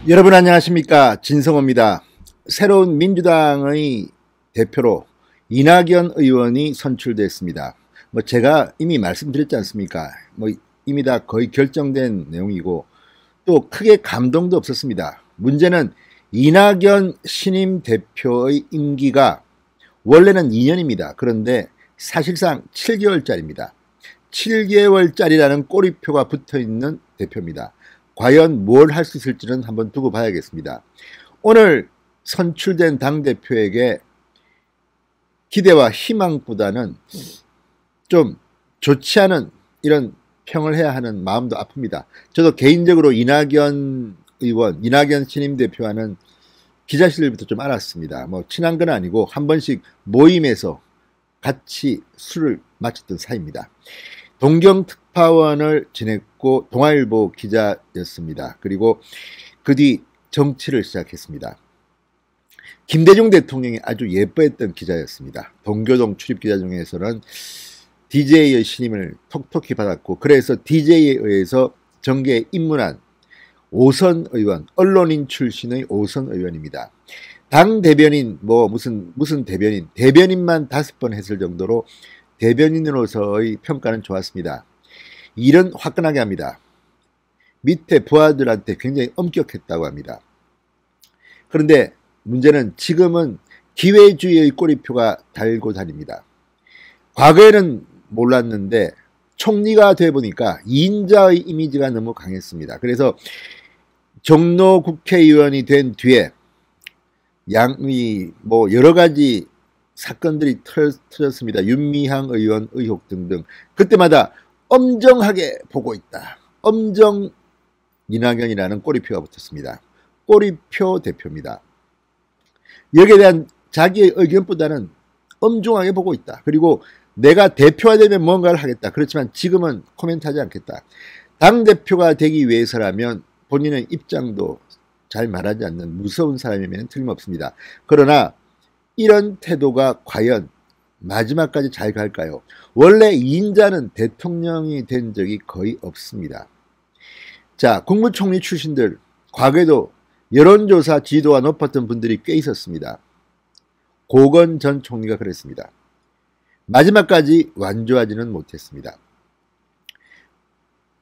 여러분 안녕하십니까, 진성호입니다. 새로운 민주당의 대표로 이낙연 의원이 선출됐습니다. 제가 이미 말씀드렸지 않습니까? 이미 다 거의 결정된 내용이고 또 크게 감동도 없었습니다. 문제는 이낙연 신임 대표의 임기가 원래는 2년입니다. 그런데 사실상 7개월짜리입니다. 7개월짜리라는 꼬리표가 붙어있는 대표입니다. 과연 뭘 할 수 있을지는 한번 두고 봐야겠습니다. 오늘 선출된 당대표에게 기대와 희망보다는 좀 좋지 않은 이런 평을 해야 하는 마음도 아픕니다. 저도 개인적으로 이낙연 의원, 이낙연 신임 대표와는 기자실부터 좀 알았습니다. 친한 건 아니고 한 번씩 모임에서 같이 술을 마셨던 사이입니다. 동경특파원을 지냈고 동아일보 기자였습니다. 그리고 그 뒤 정치를 시작했습니다. 김대중 대통령이 아주 예뻐했던 기자였습니다. 동교동 출입기자 중에서는 DJ의 신임을 톡톡히 받았고, 그래서 DJ에 의해서 정계에 입문한 오선 의원, 언론인 출신의 오선 의원입니다. 당 대변인, 무슨 대변인, 대변인만 5번 했을 정도로 대변인으로서의 평가는 좋았습니다. 일은 화끈하게 합니다. 밑에 부하들한테 굉장히 엄격했다고 합니다. 그런데 문제는 지금은 기회주의의 꼬리표가 달고 다닙니다. 과거에는 몰랐는데 총리가 돼 보니까 이인자의 이미지가 너무 강했습니다. 그래서 종로 국회의원이 된 뒤에 여러 가지 사건들이 터졌습니다. 윤미향 의원 의혹 등등. 그때마다 엄정하게 보고 있다. 엄정 이낙연이라는 꼬리표가 붙었습니다. 꼬리표 대표입니다. 여기에 대한 자기의 의견보다는 엄중하게 보고 있다. 그리고 내가 대표가 되면 뭔가를 하겠다. 그렇지만 지금은 코멘트하지 않겠다. 당대표가 되기 위해서라면 본인의 입장도 잘 말하지 않는 무서운 사람이면 틀림없습니다. 그러나 이런 태도가 과연 마지막까지 잘 갈까요? 원래 이인자는 대통령이 된 적이 거의 없습니다. 자, 국무총리 출신들, 과거에도 여론조사 지도가 높았던 분들이 꽤 있었습니다. 고건 전 총리가 그랬습니다. 마지막까지 완주하지는 못했습니다.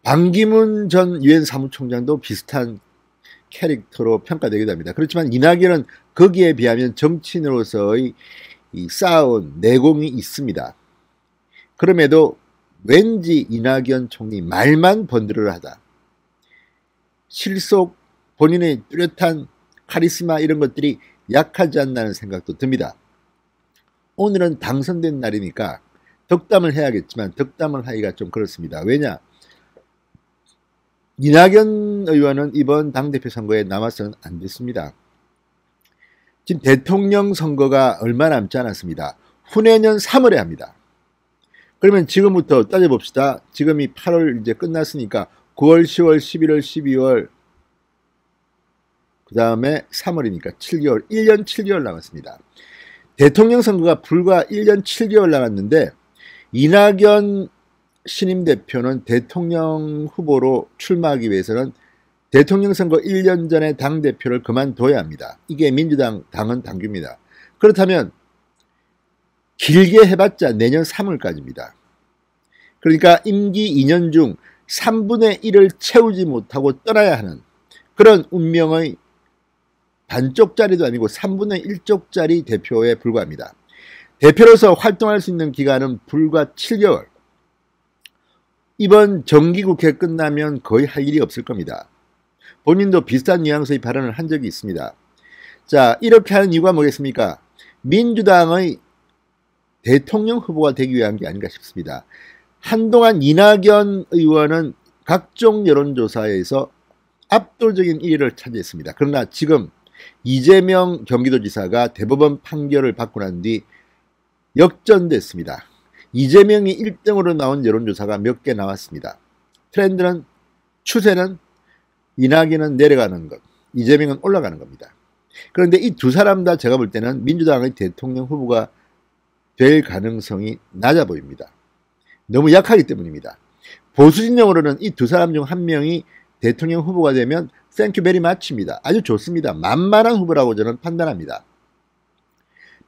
반기문 전 유엔 사무총장도 비슷한 캐릭터로 평가되기도 합니다. 그렇지만 이낙연은 거기에 비하면 정치인으로서의 쌓아온 내공이 있습니다. 그럼에도 왠지 이낙연 총리 말만 번들어하다. 실속, 본인의 뚜렷한 카리스마 이런 것들이 약하지 않나는 생각도 듭니다. 오늘은 당선된 날이니까 덕담을 해야겠지만 덕담을 하기가 좀 그렇습니다. 왜냐? 이낙연 의원은 이번 당대표 선거에 남아서는 안 됐습니다. 지금 대통령 선거가 얼마 남지 않았습니다. 후내년 3월에 합니다. 그러면 지금부터 따져봅시다. 지금이 8월 이제 끝났으니까 9월, 10월, 11월, 12월, 그 다음에 3월이니까 7개월, 1년 7개월 남았습니다. 대통령 선거가 불과 1년 7개월 남았는데 이낙연 신임 대표는 대통령 후보로 출마하기 위해서는 대통령 선거 1년 전에 당대표를 그만둬야 합니다. 이게 민주당 당헌 당규입니다. 그렇다면 길게 해봤자 내년 3월까지입니다. 그러니까 임기 2년 중 3분의 1을 채우지 못하고 떠나야 하는 그런 운명의 반쪽짜리도 아니고 3분의 1쪽짜리 대표에 불과합니다. 대표로서 활동할 수 있는 기간은 불과 7개월. 이번 정기국회 끝나면 거의 할 일이 없을 겁니다. 본인도 비슷한 뉘앙스의 발언을 한 적이 있습니다. 자, 이렇게 하는 이유가 뭐겠습니까? 민주당의 대통령 후보가 되기 위한 게 아닌가 싶습니다. 한동안 이낙연 의원은 각종 여론조사에서 압도적인 1위를 차지했습니다. 그러나 지금 이재명 경기도지사가 대법원 판결을 받고 난 뒤 역전됐습니다. 이재명이 1등으로 나온 여론조사가 몇 개 나왔습니다. 트렌드는, 추세는 이낙연은 내려가는 것, 이재명은 올라가는 겁니다. 그런데 이 두 사람 다 제가 볼 때는 민주당의 대통령 후보가 될 가능성이 낮아 보입니다. 너무 약하기 때문입니다. 보수 진영으로는 이 두 사람 중 한 명이 대통령 후보가 되면 땡큐 베리 마치입니다. 아주 좋습니다. 만만한 후보라고 저는 판단합니다.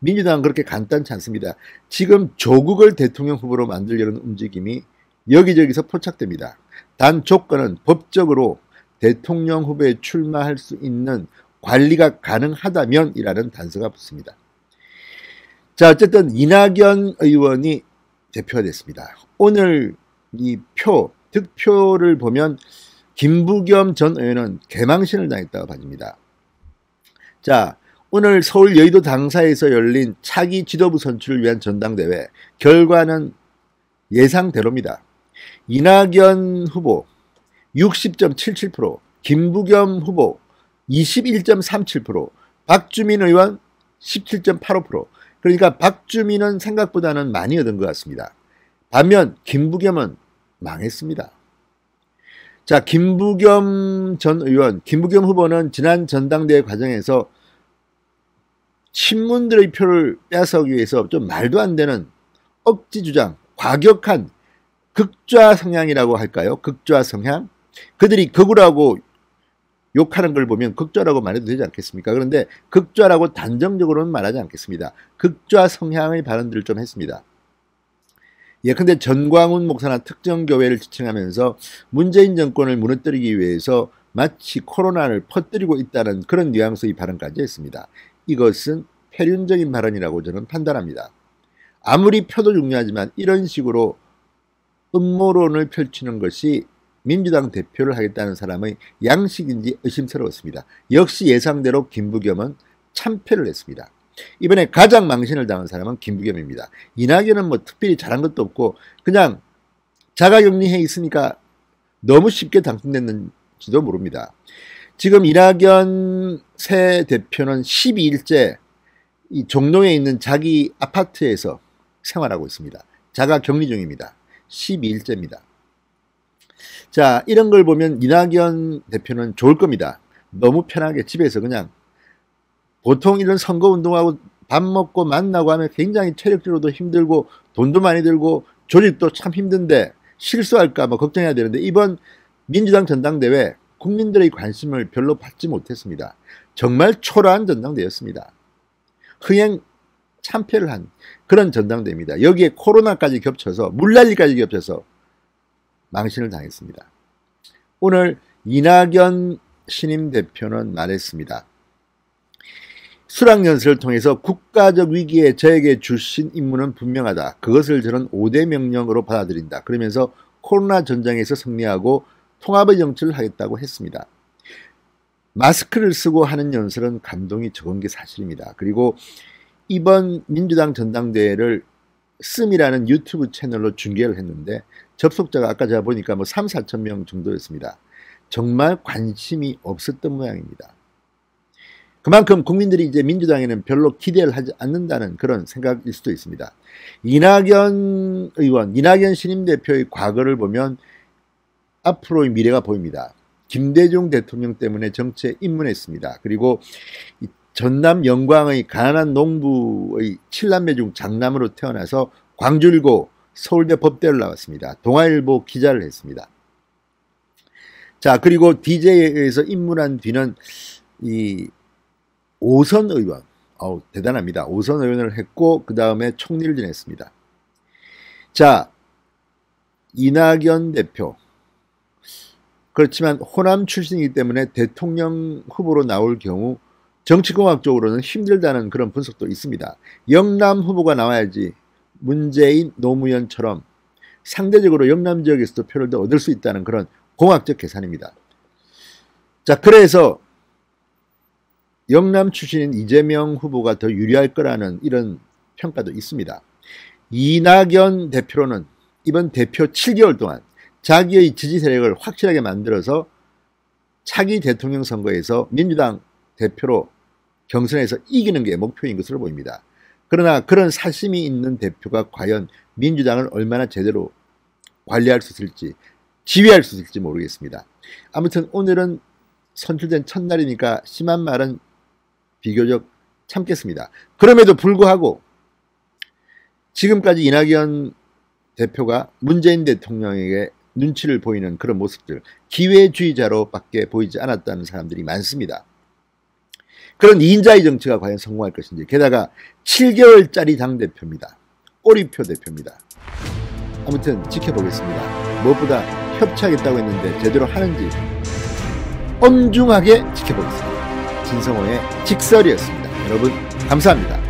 민주당은 그렇게 간단치 않습니다. 지금 조국을 대통령 후보로 만들려는 움직임이 여기저기서 포착됩니다. 단 조건은 법적으로 대통령 후보에 출마할 수 있는 관리가 가능하다면이라는 단서가 붙습니다. 자, 어쨌든 이낙연 의원이 대표가 됐습니다. 오늘 이 득표를 보면 김부겸 전 의원은 개망신을 당했다고 봐집니다. 자, 오늘 서울 여의도 당사에서 열린 차기 지도부 선출을 위한 전당대회 결과는 예상대로입니다. 이낙연 후보 60.77%, 김부겸 후보 21.37%, 박주민 의원 17.85%. 그러니까 박주민은 생각보다는 많이 얻은 것 같습니다. 반면 김부겸은 망했습니다. 자, 김부겸 전 의원, 김부겸 후보는 지난 전당대회 과정에서 친문들의 표를 빼앗아오기 위해서 좀 말도 안 되는 억지 주장, 과격한 극좌 성향이라고 할까요? 극좌 성향? 그들이 극우라고 욕하는 걸 보면 극좌라고 말해도 되지 않겠습니까? 그런데 극좌라고 단정적으로는 말하지 않겠습니다. 극좌 성향의 발언들을 좀 했습니다. 예컨대 전광훈 목사나 특정 교회를 지칭하면서 문재인 정권을 무너뜨리기 위해서 마치 코로나를 퍼뜨리고 있다는 그런 뉘앙스의 발언까지 했습니다. 이것은 폐륜적인 발언이라고 저는 판단합니다. 아무리 표도 중요하지만 이런 식으로 음모론을 펼치는 것이 민주당 대표를 하겠다는 사람의 양식인지 의심스러웠습니다. 역시 예상대로 김부겸은 참패를 했습니다. 이번에 가장 망신을 당한 사람은 김부겸입니다. 이낙연은 뭐 특별히 잘한 것도 없고 그냥 자가격리해 있으니까 너무 쉽게 당선됐는지도 모릅니다. 지금 이낙연 새 대표는 12일째 이 종로에 있는 자기 아파트에서 생활하고 있습니다. 자가격리 중입니다. 12일째입니다. 자, 이런 걸 보면 이낙연 대표는 좋을 겁니다. 너무 편하게 집에서 그냥 보통 이런 선거운동하고 밥 먹고 만나고 하면 굉장히 체력적으로도 힘들고 돈도 많이 들고 조직도 참 힘든데 실수할까 뭐 걱정해야 되는데 이번 민주당 전당대회 국민들의 관심을 별로 받지 못했습니다. 정말 초라한 전당대회였습니다. 흥행 참패를 한 그런 전당대회입니다. 여기에 코로나까지 겹쳐서 물난리까지 겹쳐서 망신을 당했습니다. 오늘 이낙연 신임 대표는 말했습니다. 수락연설을 통해서 국가적 위기에 저에게 주신 임무는 분명하다. 그것을 저는 5대 명령으로 받아들인다. 그러면서 코로나 전장에서 승리하고 통합의 정치를 하겠다고 했습니다. 마스크를 쓰고 하는 연설은 감동이 적은 게 사실입니다. 그리고 이번 민주당 전당대회를 씀이라는 유튜브 채널로 중계를 했는데 접속자가 아까 제가 보니까 뭐 3, 4천 명 정도였습니다. 정말 관심이 없었던 모양입니다. 그만큼 국민들이 이제 민주당에는 별로 기대를 하지 않는다는 그런 생각일 수도 있습니다. 이낙연 의원, 이낙연 신임 대표의 과거를 보면 앞으로의 미래가 보입니다. 김대중 대통령 때문에 정치에 입문했습니다. 그리고 전남 영광의 가난한 농부의 7남매 중 장남으로 태어나서 광주일고 서울대 법대를 나왔습니다. 동아일보 기자를 했습니다. 자, 그리고 DJ에서 입문한 뒤는 이 오선 의원, 대단합니다. 오선 의원을 했고 그 다음에 총리를 지냈습니다. 자, 이낙연 대표. 그렇지만 호남 출신이기 때문에 대통령 후보로 나올 경우 정치공학적으로는 힘들다는 그런 분석도 있습니다. 영남 후보가 나와야지 문재인, 노무현처럼 상대적으로 영남 지역에서도 표를 더 얻을 수 있다는 그런 공학적 계산입니다. 자, 그래서 영남 출신인 이재명 후보가 더 유리할 거라는 이런 평가도 있습니다. 이낙연 대표로는 이번 대표 7개월 동안 자기의 지지 세력을 확실하게 만들어서 차기 대통령 선거에서 민주당 대표로 경선에서 이기는 게 목표인 것으로 보입니다. 그러나 그런 사심이 있는 대표가 과연 민주당을 얼마나 제대로 관리할 수 있을지, 지휘할 수 있을지 모르겠습니다. 아무튼 오늘은 선출된 첫날이니까 심한 말은 비교적 참겠습니다. 그럼에도 불구하고 지금까지 이낙연 대표가 문재인 대통령에게 눈치를 보이는 그런 모습들, 기회주의자로밖에 보이지 않았다는 사람들이 많습니다. 그런 2인자의 정치가 과연 성공할 것인지, 게다가 7개월짜리 당대표입니다. 꼬리표 대표입니다. 아무튼 지켜보겠습니다. 무엇보다 협치하겠다고 했는데 제대로 하는지 엄중하게 지켜보겠습니다. 진성호의 직설이었습니다. 여러분 감사합니다.